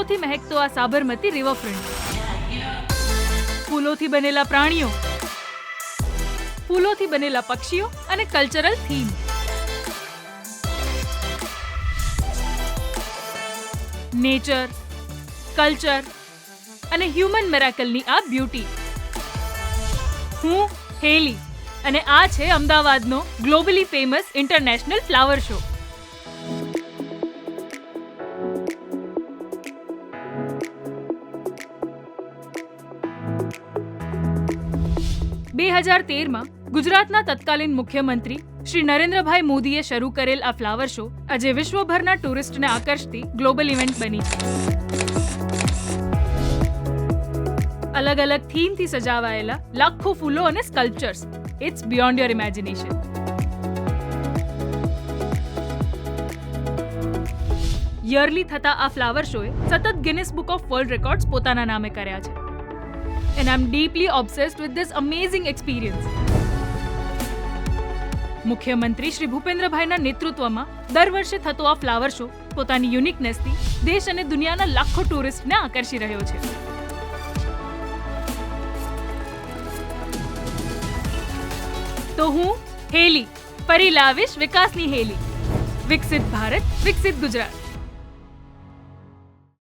ફૂલોથી મહેકતો આ સાબરમતી રિવરફ્રન્ટ, ફૂલોથી બનેલા પ્રાણીઓ, ફૂલોથી બનેલા પક્ષીઓ અને કલ્ચરલ થીમ. નેચર, કલ્ચર અને હ્યુમન મિરેકલની આ બ્યુટી. હું હેલી અને આ છે અમદાવાદનો globally famous international flower show. બે 2013માં ગુજરાતના તત્કાલીન મુખ્યમંત્રી શ્રી નરેન્દ્રભાઈ મોદીએ શરૂ કરેલ આ ફ્લાવર શો આજે વિશ્વભરના ટુરિસ્ટને આકર્ષતી ગ્લોબલ ઇવેન્ટ બની છે. અલગ અલગ થીમથી સજાવાયેલા લાખો ફૂલો અને sculptures. It's beyond your imagination. Yearly થતા આ ફ્લાવર શોએ સતત Guinness book of world records પોતાના નામે કર્યા છે. And I'm deeply obsessed with this amazing experience. મુખ્યમંત્રી શ્રી ભૂપેન્દ્રભાઈના નેતૃત્વમાં દર વર્ષે થતો આ ફ્લાવર શો પોતાની યુનિકનેસથી દેશ અને દુનિયાના લાખો ટુરિસ્ટને આકર્ષી રહ્યો છે. તો હું હેલી ફરી લાવીશ વિકાસની હેલી. વિકસિત ભારત, વિકસિત ગુજરાત.